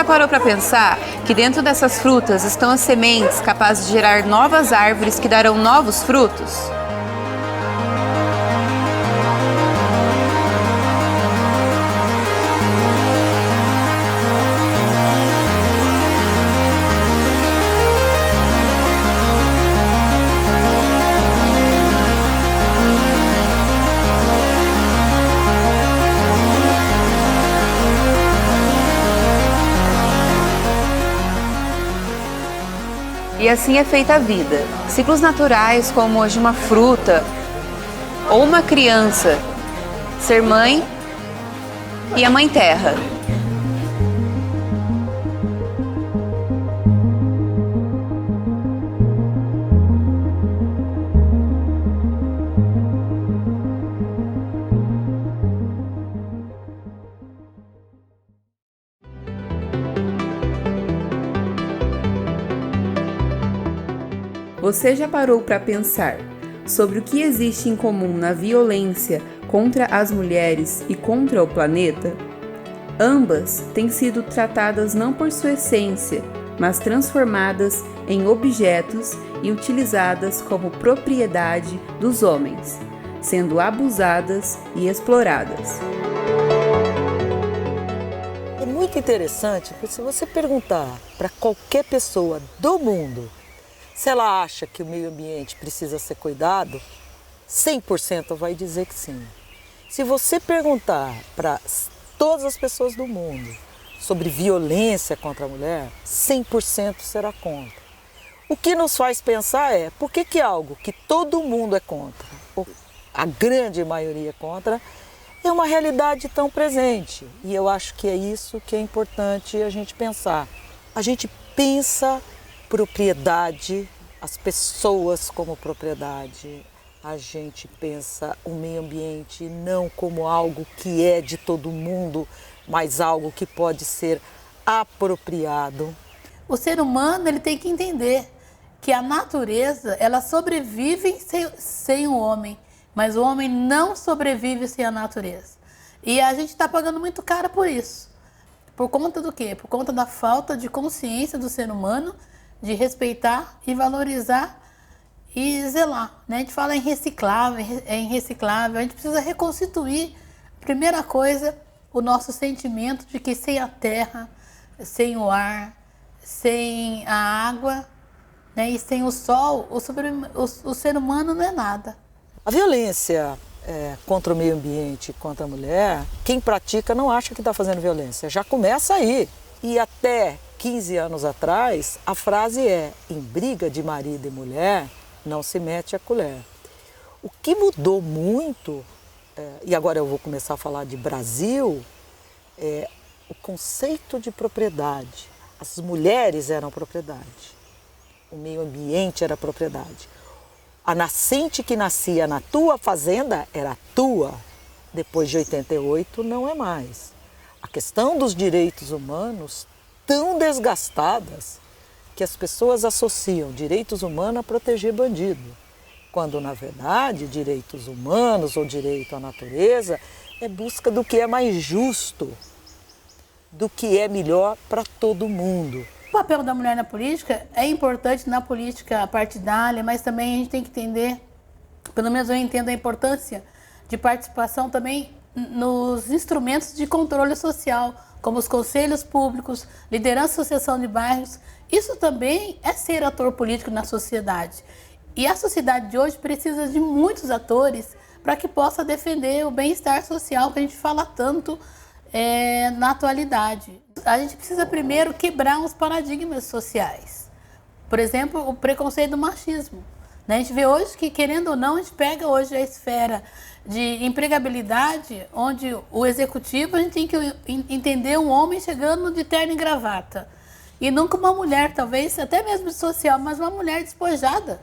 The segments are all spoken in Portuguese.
já parou para pensar que dentro dessas frutas estão as sementes capazes de gerar novas árvores que darão novos frutos? E assim é feita a vida. Ciclos naturais como os de uma fruta ou uma criança ser mãe e a mãe terra. Você já parou para pensar sobre o que existe em comum na violência contra as mulheres e contra o planeta? Ambas têm sido tratadas não por sua essência, mas transformadas em objetos e utilizadas como propriedade dos homens, sendo abusadas e exploradas. É muito interessante, porque se você perguntar para qualquer pessoa do mundo se ela acha que o meio ambiente precisa ser cuidado, 100% vai dizer que sim. Se você perguntar para todas as pessoas do mundo sobre violência contra a mulher, 100% será contra. O que nos faz pensar é, por que algo que todo mundo é contra, ou a grande maioria é contra, é uma realidade tão presente? E eu acho que é isso que é importante a gente pensar. A gente pensa propriedade, as pessoas como propriedade, a gente pensa o meio ambiente não como algo que é de todo mundo, mas algo que pode ser apropriado. O ser humano ele tem que entender que a natureza ela sobrevive sem o homem, mas o homem não sobrevive sem a natureza. E a gente está pagando muito caro por isso. Por conta do quê? Por conta da falta de consciência do ser humano de respeitar e valorizar e zelar, né? A gente fala em reciclável, a gente precisa reconstituir, primeira coisa, o nosso sentimento de que sem a terra, sem o ar, sem a água, né, e sem o sol, o ser humano não é nada. A violência contra o meio ambiente, contra a mulher, quem pratica não acha que está fazendo violência, já começa aí. E até 15 anos atrás, a frase é: em briga de marido e mulher, não se mete a colher. O que mudou muito, e agora eu vou começar a falar de Brasil, é o conceito de propriedade. As mulheres eram propriedade, o meio ambiente era propriedade. A nascente que nascia na tua fazenda era tua, depois de 88 não é mais. A questão dos direitos humanos tão desgastadas que as pessoas associam direitos humanos a proteger bandido, quando na verdade direitos humanos ou direito à natureza é busca do que é mais justo, do que é melhor para todo mundo. O papel da mulher na política é importante na política partidária, mas também a gente tem que entender, pelo menos eu entendo a importância de participação também nos instrumentos de controle social, como os conselhos públicos, liderança de associação de bairros. Isso também é ser ator político na sociedade. E a sociedade de hoje precisa de muitos atores para que possa defender o bem-estar social que a gente fala tanto na atualidade. A gente precisa primeiro quebrar uns paradigmas sociais. Por exemplo, o preconceito do machismo. A gente vê hoje que, querendo ou não, a gente pega hoje a esfera de empregabilidade, onde o executivo, a gente tem que entender um homem chegando de terno e gravata. E nunca uma mulher, talvez até mesmo social, mas uma mulher despojada,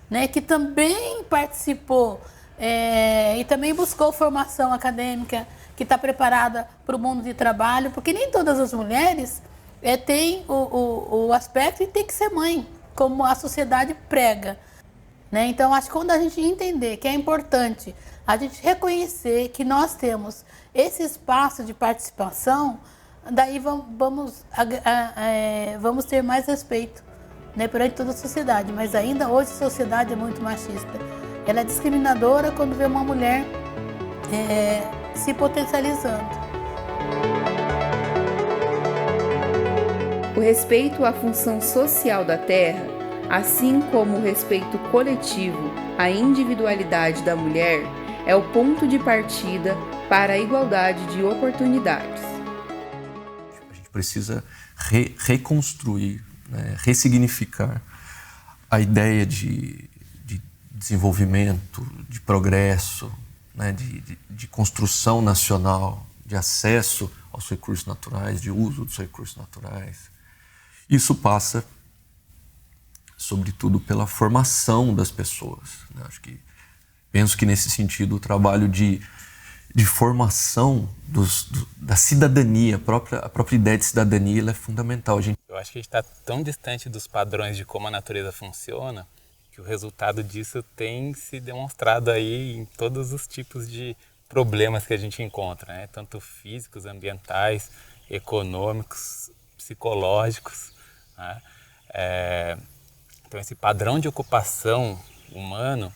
né, que também participou e também buscou formação acadêmica, que está preparada para o mundo de trabalho, porque nem todas as mulheres têm o aspecto de ter que ser mãe, como a sociedade prega. Né? Então, acho que quando a gente entender que é importante a gente reconhecer que nós temos esse espaço de participação, daí vamos ter mais respeito, né, perante toda a sociedade. Mas ainda hoje a sociedade é muito machista. Ela é discriminadora quando vê uma mulher se potencializando. O respeito à função social da terra, assim como o respeito coletivo à individualidade da mulher, é o ponto de partida para a igualdade de oportunidades. A gente precisa reconstruir, né, ressignificar a ideia de desenvolvimento, de progresso, né, de construção nacional, de acesso aos recursos naturais, de uso dos recursos naturais. Isso passa, sobretudo, pela formação das pessoas, né? Penso que, nesse sentido, o trabalho de formação da cidadania, a própria ideia de cidadania, ela é fundamental. Eu acho que a gente está tão distante dos padrões de como a natureza funciona que o resultado disso tem se demonstrado aí em todos os tipos de problemas que a gente encontra, né? Tanto físicos, ambientais, econômicos, psicológicos, né? Então esse padrão de ocupação humano,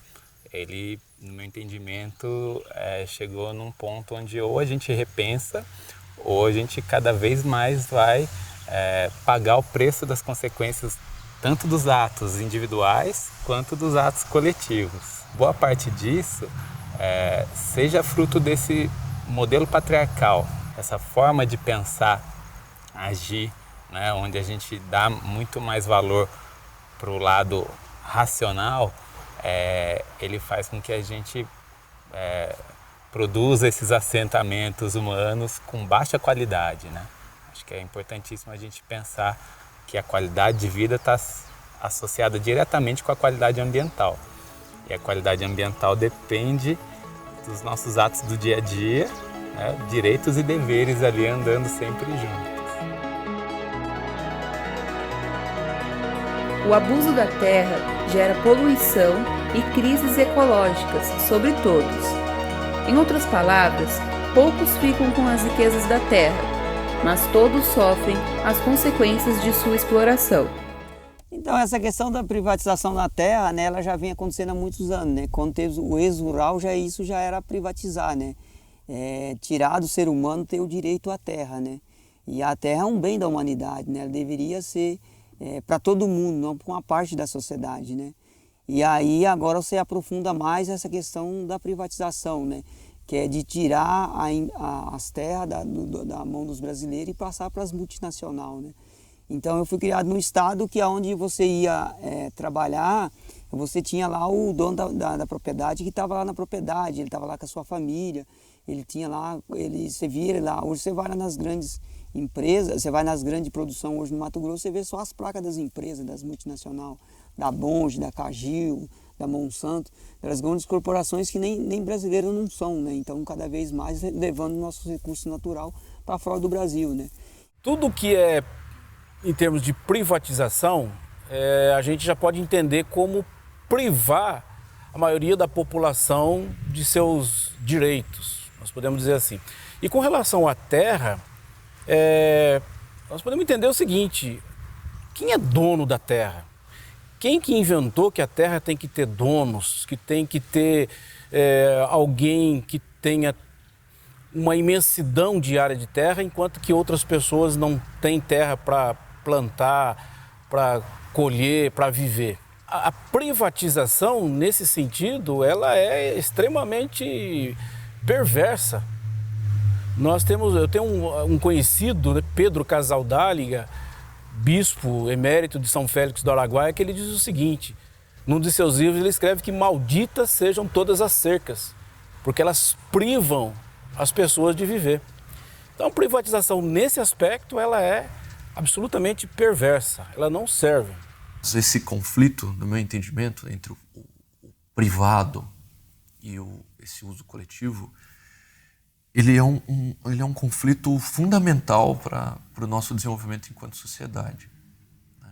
ele, no meu entendimento, chegou num ponto onde ou a gente repensa ou a gente cada vez mais vai pagar o preço das consequências tanto dos atos individuais quanto dos atos coletivos. Boa parte disso seja fruto desse modelo patriarcal, essa forma de pensar, agir, né, onde a gente dá muito mais valor para o lado racional, ele faz com que a gente produza esses assentamentos humanos com baixa qualidade, né? Acho que é importantíssimo a gente pensar que a qualidade de vida está associada diretamente com a qualidade ambiental. E a qualidade ambiental depende dos nossos atos do dia a dia, né? Direitos e deveres ali andando sempre juntos. O abuso da terra gera poluição e crises ecológicas sobre todos. Em outras palavras, poucos ficam com as riquezas da terra, mas todos sofrem as consequências de sua exploração. Então essa questão da privatização da terra, né, ela já vem acontecendo há muitos anos, né? Quando teve o êxodo rural, isso já era privatizar, né? Tirar do ser humano ter o direito à terra, né? E a terra é um bem da humanidade, né? Ela deveria ser para todo mundo, não para uma parte da sociedade, né? E aí agora você aprofunda mais essa questão da privatização, né? Que é de tirar as terras da mão dos brasileiros e passar para as multinacionais, né? Então eu fui criado num estado que onde você ia trabalhar, você tinha lá o dono da propriedade que estava lá na propriedade, ele estava lá com a sua família, ele tinha lá, você via lá, hoje você vai lá nas grandes empresas, você vai nas grandes produções hoje no Mato Grosso, você vê só as placas das empresas, das multinacionais, da Bunge, da Cargill, da Monsanto, das grandes corporações que nem brasileiras não são, né? Então cada vez mais levando o nosso recurso natural para fora do Brasil, né? Tudo que é em termos de privatização, a gente já pode entender como privar a maioria da população de seus direitos, nós podemos dizer assim. E com relação à terra, nós podemos entender o seguinte: quem é dono da terra? Quem que inventou que a terra tem que ter donos, que tem que ter alguém que tenha uma imensidão de área de terra, enquanto que outras pessoas não têm terra para plantar, para colher, para viver? A privatização, nesse sentido, ela é extremamente perversa. Eu tenho um conhecido, né, Pedro Casaldáliga, bispo emérito de São Félix do Araguaia, que ele diz o seguinte: num de seus livros ele escreve que malditas sejam todas as cercas, porque elas privam as pessoas de viver. Então a privatização nesse aspecto, ela é absolutamente perversa, ela não serve. Esse conflito, no meu entendimento, entre o privado e esse uso coletivo, ele é um conflito fundamental para o nosso desenvolvimento enquanto sociedade, né?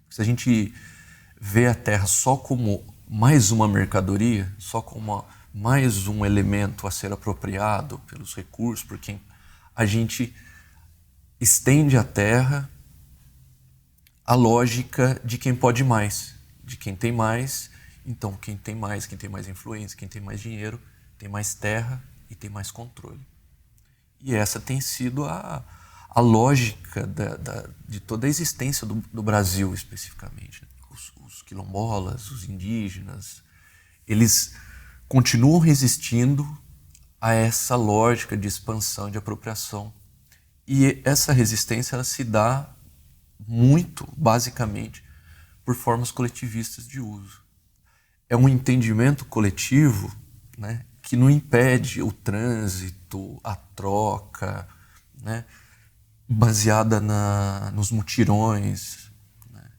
Se a gente vê a terra só como mais uma mercadoria, só como mais um elemento a ser apropriado pelos recursos, por quem a gente estende à terra a lógica de quem pode mais, de quem tem mais. Então, quem tem mais influência, quem tem mais dinheiro, tem mais terra e tem mais controle. E essa tem sido a lógica de toda a existência do Brasil, especificamente. Os quilombolas, os indígenas, eles continuam resistindo a essa lógica de expansão, de apropriação. E essa resistência ela se dá muito, basicamente, por formas coletivistas de uso. É um entendimento coletivo, né, que não impede o trânsito, a troca, né, baseada nos mutirões, né?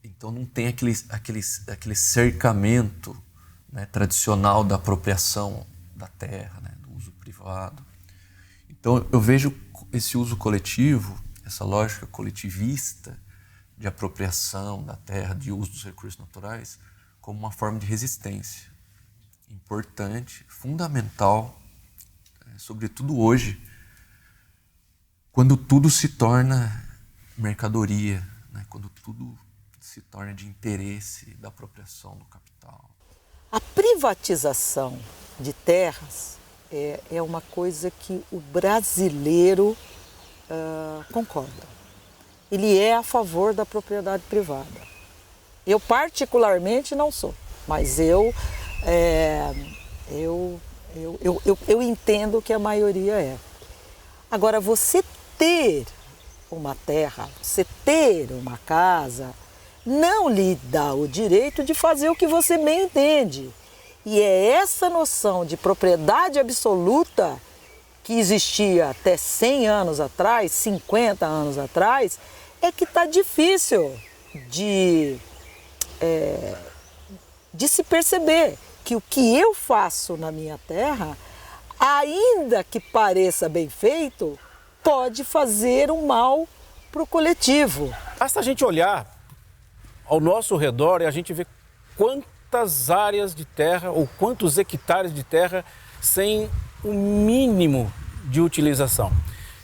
Então não tem aquele cercamento, né, tradicional da apropriação da terra, né, do uso privado. Então eu vejo esse uso coletivo, essa lógica coletivista de apropriação da terra, de uso dos recursos naturais, como uma forma de resistência importante, fundamental, sobretudo hoje, quando tudo se torna mercadoria, né? Quando tudo se torna de interesse da apropriação do capital. A privatização de terras é uma coisa que o brasileiro concorda. Ele é a favor da propriedade privada. Eu particularmente não sou, mas eu entendo que a maioria é. Agora, você ter uma terra, você ter uma casa, não lhe dá o direito de fazer o que você bem entende. E é essa noção de propriedade absoluta que existia até 100 anos atrás, 50 anos atrás, é que está difícil de se perceber que o que eu faço na minha terra, ainda que pareça bem feito, pode fazer um mal para o coletivo. Basta a gente olhar ao nosso redor e a gente ver quantas áreas de terra ou quantos hectares de terra sem o mínimo de utilização.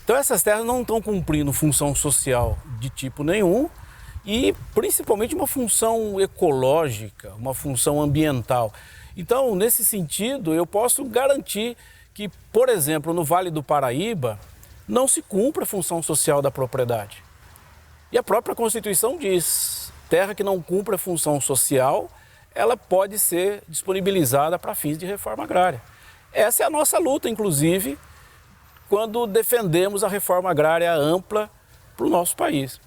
Então essas terras não estão cumprindo função social de tipo nenhum e principalmente uma função ecológica, uma função ambiental. Então, nesse sentido, eu posso garantir que, por exemplo, no Vale do Paraíba, não se cumpre a função social da propriedade. E a própria Constituição diz, terra que não cumpre a função social, ela pode ser disponibilizada para fins de reforma agrária. Essa é a nossa luta, inclusive, quando defendemos a reforma agrária ampla para o nosso país.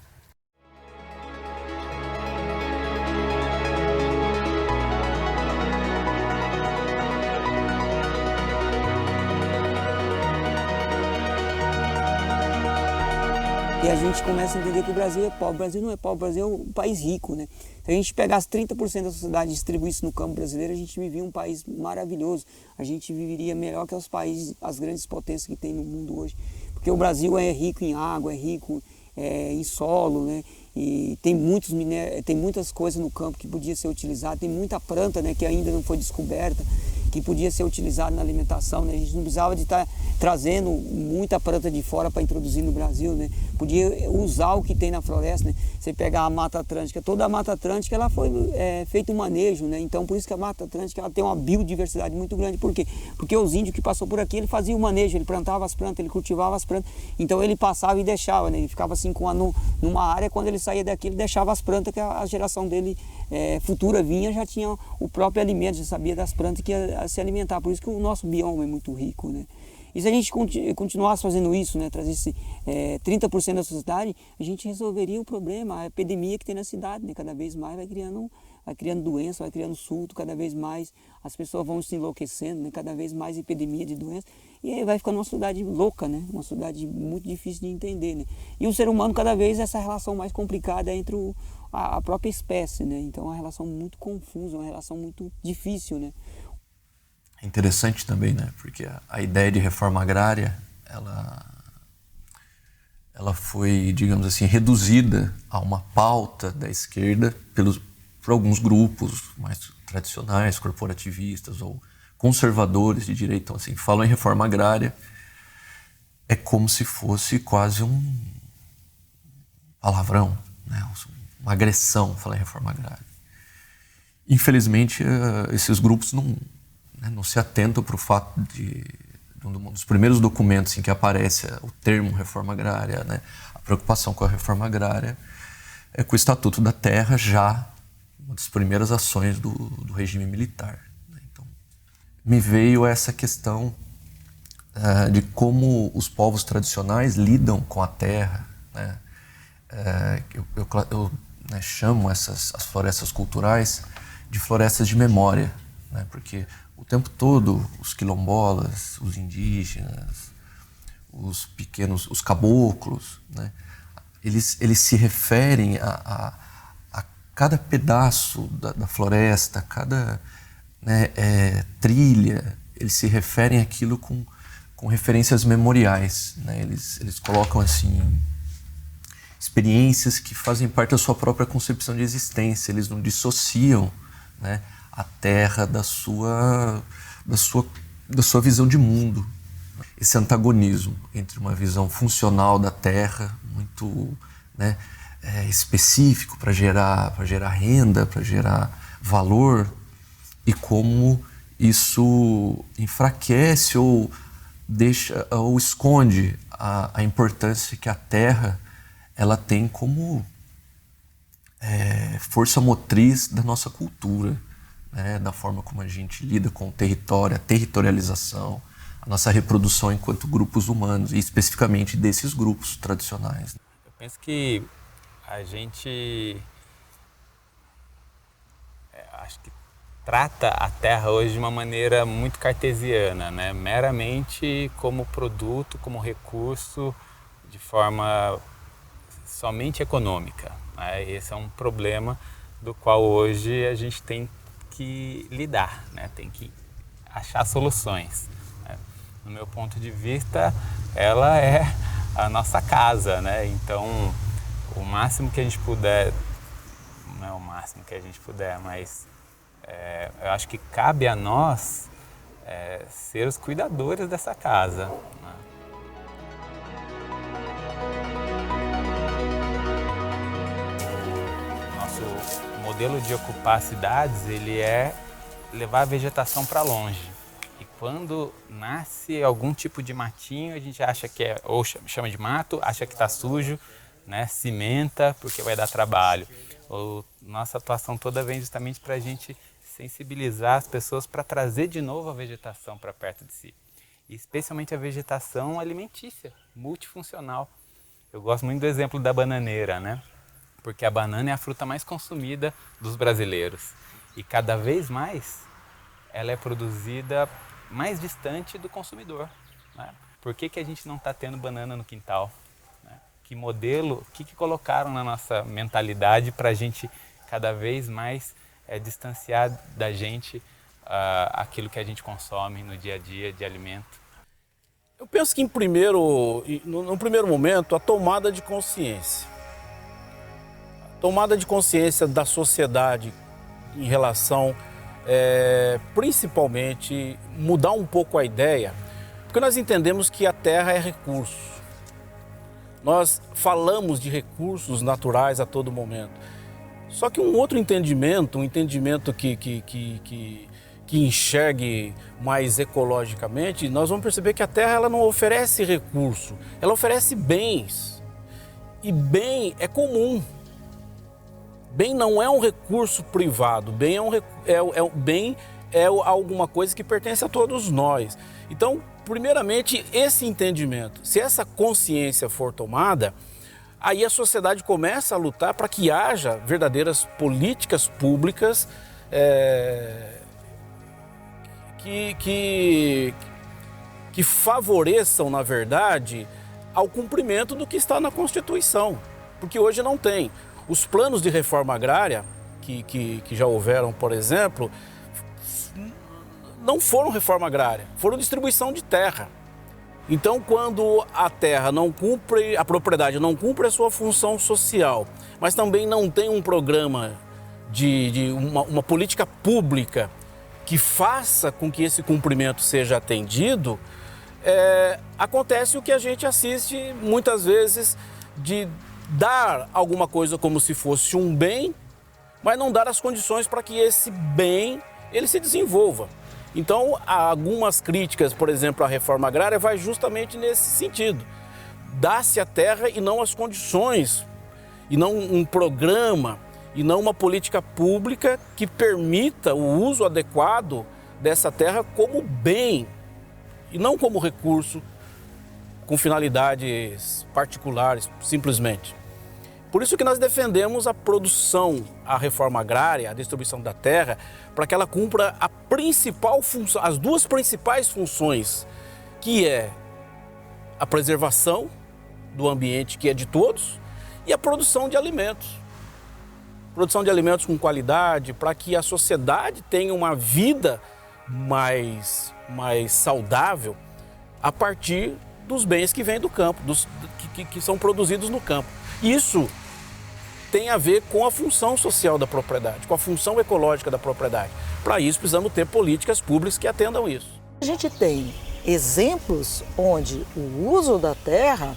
E a gente começa a entender que o Brasil é pobre. O Brasil não é pobre, o Brasil é um país rico, né? Se a gente pegasse 30% da sociedade e distribuísse no campo brasileiro, a gente vivia um país maravilhoso. A gente viveria melhor que os países, as grandes potências que tem no mundo hoje. Porque o Brasil é rico em água, é rico em solo, né? E tem muitas coisas no campo que podia ser utilizada, tem muita planta, né, que ainda não foi descoberta, que podia ser utilizada na alimentação, né? A gente não precisava de estar trazendo muita planta de fora para introduzir no Brasil, né? Podia usar o que tem na floresta, né? Você pegar a Mata Atlântica, toda a Mata Atlântica ela foi feito um manejo, né? Então por isso que a Mata Atlântica ela tem uma biodiversidade muito grande. Por quê? Porque os índios que passaram por aqui, ele fazia o manejo, ele plantava as plantas, ele cultivava as plantas, então ele passava e deixava, né? Ele ficava assim numa área, quando ele saía daqui, ele deixava as plantas que a geração dele futura vinha, já tinha o próprio alimento, já sabia das plantas que ia se alimentar. Por isso que o nosso bioma é muito rico, né? E se a gente continuasse fazendo isso, né, trazesse 30% da sociedade, a gente resolveria o problema, a epidemia que tem na cidade, né? Cada vez mais vai criando doença, vai criando surto, cada vez mais as pessoas vão se enlouquecendo, né? Cada vez mais epidemia de doença, e aí vai ficando uma cidade louca, né? Uma cidade muito difícil de entender, né? E o ser humano, cada vez, essa relação mais complicada entre a própria espécie, né? Então é uma relação muito confusa, uma relação muito difícil, né? É interessante também, né? Porque a ideia de reforma agrária, ela foi, digamos assim, reduzida a uma pauta da esquerda por alguns grupos mais tradicionais, corporativistas ou conservadores de direita. Então, assim, falam em reforma agrária, é como se fosse quase palavrão, né? Uma agressão falar em reforma agrária. Infelizmente, esses grupos não se atentam para o fato de um dos primeiros documentos em que aparece o termo reforma agrária, né? A preocupação com a reforma agrária é com o Estatuto da Terra, já uma das primeiras ações do regime militar, né? Então, me veio essa questão de como os povos tradicionais lidam com a terra, né? Eu né, chamo as florestas culturais de florestas de memória, né? Porque o tempo todo os quilombolas, os indígenas, os pequenos, os caboclos, né? Eles se referem a cada pedaço da floresta, cada né, trilha, eles se referem àquilo com referências memoriais, né? Eles colocam assim experiências que fazem parte da sua própria concepção de existência. Eles não dissociam, né, a terra da sua visão de mundo. Esse antagonismo entre uma visão funcional da terra, muito né, específico para gerar renda, para gerar valor, e como isso enfraquece ou deixa ou esconde a importância que a terra ela tem como força motriz da nossa cultura, né? Da forma como a gente lida com o território, a territorialização, a nossa reprodução enquanto grupos humanos, e especificamente desses grupos tradicionais. Eu penso que a gente acho que trata a terra hoje de uma maneira muito cartesiana, né? Meramente como produto, como recurso, de forma somente econômica, né? Esse é um problema do qual hoje a gente tem que lidar, né? Tem que achar soluções, né? No meu ponto de vista, ela é a nossa casa, né? Então, o máximo que a gente puder, não é o máximo que a gente puder, mas eu acho que cabe a nós ser os cuidadores dessa casa, né? Nosso modelo de ocupar cidades, ele é levar a vegetação para longe. E quando nasce algum tipo de matinho, a gente acha que ou chama de mato, acha que está sujo, né? Cimenta porque vai dar trabalho. Nossa atuação toda vem justamente para a gente sensibilizar as pessoas para trazer de novo a vegetação para perto de si. E especialmente a vegetação alimentícia, multifuncional. Eu gosto muito do exemplo da bananeira, né? Porque a banana é a fruta mais consumida dos brasileiros. E cada vez mais ela é produzida mais distante do consumidor, né? Por que a gente não está tendo banana no quintal? Né? Que modelo, o que colocaram na nossa mentalidade para a gente cada vez mais distanciar da gente aquilo que a gente consome no dia a dia de alimento? Eu penso que no primeiro momento, a tomada de consciência. A tomada de consciência da sociedade em relação, principalmente, mudar um pouco a ideia, porque nós entendemos que a terra é recurso. Nós falamos de recursos naturais a todo momento. Só que um outro entendimento, um entendimento que enxergue mais ecologicamente, nós vamos perceber que a terra ela não oferece recurso, ela oferece bens. E bem é comum. Bem não é um recurso privado, bem é alguma coisa que pertence a todos nós. Então, primeiramente, esse entendimento, se essa consciência for tomada, aí a sociedade começa a lutar para que haja verdadeiras políticas públicas que favoreçam, na verdade, ao cumprimento do que está na Constituição. Porque hoje não tem. Os planos de reforma agrária, que já houveram, por exemplo, não foram reforma agrária, foram distribuição de terra. Então, quando a terra não cumpre, a propriedade não cumpre a sua função social, mas também não tem um programa de uma política pública que faça com que esse cumprimento seja atendido, acontece o que a gente assiste muitas vezes de dar alguma coisa como se fosse um bem, mas não dar as condições para que esse bem ele se desenvolva. Então, algumas críticas, por exemplo, à reforma agrária, vai justamente nesse sentido. Dá-se a terra e não as condições, e não um programa, e não uma política pública que permita o uso adequado dessa terra como bem, e não como recurso com finalidades particulares, simplesmente. Por isso que nós defendemos a produção, a reforma agrária, a distribuição da terra, para que ela cumpra a principal função, as duas principais funções, que é a preservação do ambiente, que é de todos, e a produção de alimentos. Produção de alimentos com qualidade, para que a sociedade tenha uma vida mais saudável a partir dos bens que vêm do campo, que são produzidos no campo. Isso tem a ver com a função social da propriedade, com a função ecológica da propriedade. Para isso, precisamos ter políticas públicas que atendam isso. A gente tem exemplos onde o uso da terra,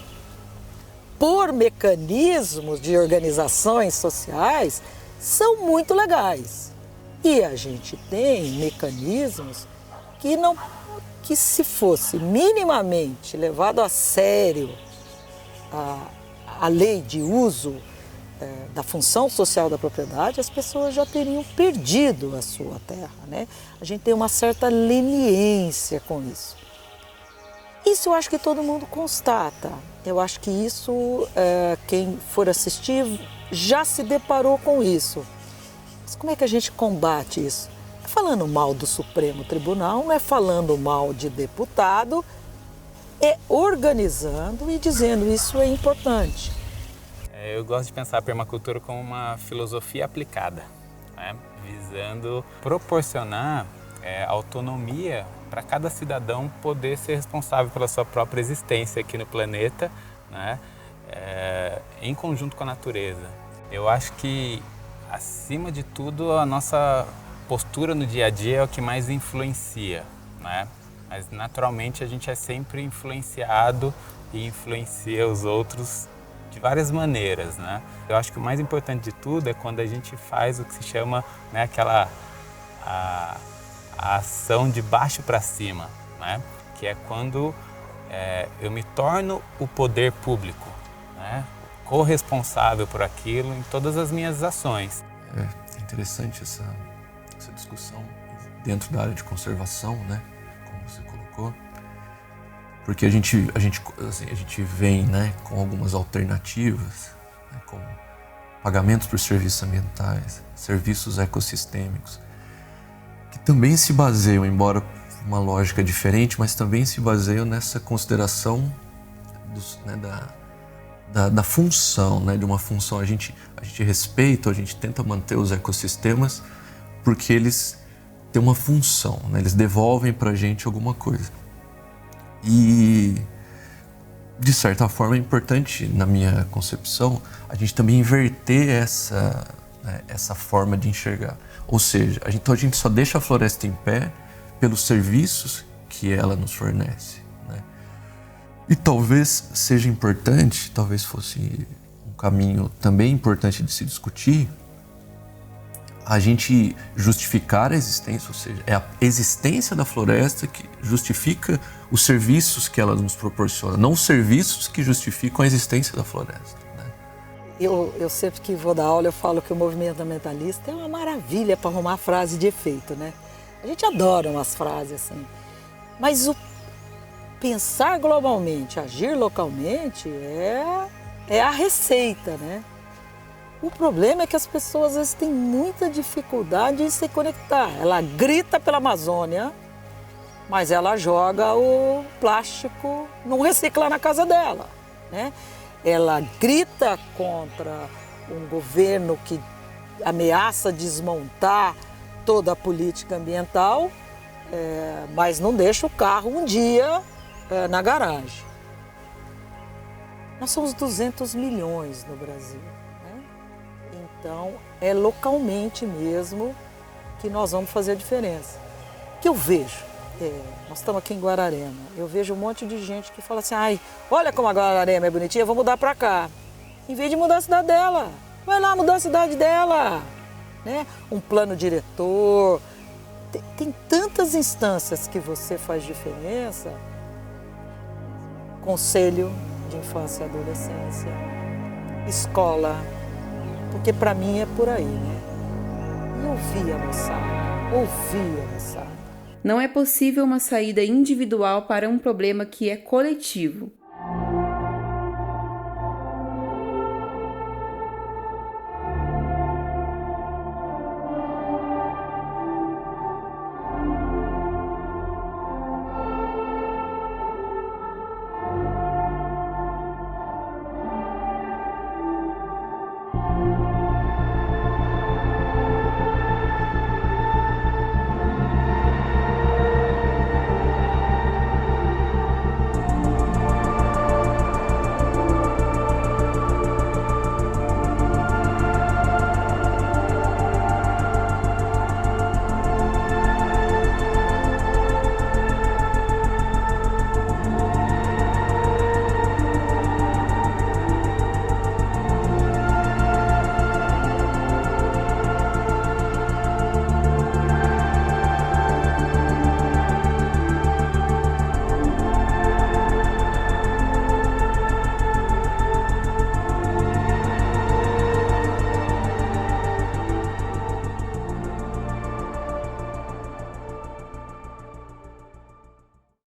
por mecanismos de organizações sociais, são muito legais. E a gente tem mecanismos que se fosse minimamente levado a sério a lei de uso da função social da propriedade, as pessoas já teriam perdido a sua terra, né? A gente tem uma certa leniência com isso. Isso eu acho que todo mundo constata. Eu acho que isso, quem for assistir, já se deparou com isso. Mas como é que a gente combate isso? É falando mal do Supremo Tribunal, não é falando mal de deputado, é organizando e dizendo isso é importante. Eu gosto de pensar a permacultura como uma filosofia aplicada, né? Visando proporcionar autonomia para cada cidadão poder ser responsável pela sua própria existência aqui no planeta, né? Em conjunto com a natureza. Eu acho que, acima de tudo, a nossa postura no dia a dia é o que mais influencia, né? Mas, naturalmente, a gente é sempre influenciado e influencia os outros de várias maneiras, né? Eu acho que o mais importante de tudo é quando a gente faz o que se chama, né, a ação de baixo para cima, né? Que é quando eu me torno o poder público, né? Corresponsável por aquilo em todas as minhas ações. É interessante essa discussão dentro da área de conservação, né? Como você colocou. Porque a gente vem, né, com algumas alternativas, né, como pagamentos por serviços ambientais, serviços ecossistêmicos, que também se baseiam, embora uma lógica diferente, mas também se baseiam nessa consideração da função, né, de uma função. A gente respeita, a gente tenta manter os ecossistemas porque eles têm uma função, né, eles devolvem para a gente alguma coisa. E, de certa forma, é importante, na minha concepção, a gente também inverter essa forma de enxergar. Ou seja, então a gente só deixa a floresta em pé pelos serviços que ela nos fornece, né? E talvez seja importante, talvez fosse um caminho também importante de se discutir, a gente justificar a existência, ou seja, é a existência da floresta que justifica os serviços que ela nos proporciona, não os serviços que justificam a existência da floresta, né? Eu sempre que vou dar aula, eu falo que o movimento ambientalista é uma maravilha para arrumar frase de efeito, né? A gente adora umas frases assim, mas o pensar globalmente, agir localmente é a receita, né? O problema é que as pessoas às vezes têm muita dificuldade em se conectar. Ela grita pela Amazônia, mas ela joga o plástico, não recicla na casa dela, né? Ela grita contra um governo que ameaça desmontar toda a política ambiental, mas não deixa o carro um dia na garagem. Nós somos 200 milhões no Brasil. Então, é localmente mesmo que nós vamos fazer a diferença. O que eu vejo, nós estamos aqui em Guararema, eu vejo um monte de gente que fala assim, ai, olha como a Guararema é bonitinha, vou mudar para cá. em vez de mudar a cidade dela. Vai lá mudar a cidade dela. Né? Um plano diretor. Tem tantas instâncias que você faz diferença. Conselho de infância e adolescência, escola, porque para mim é por aí, né? E ouvir a moçada. Não é possível uma saída individual para um problema que é coletivo.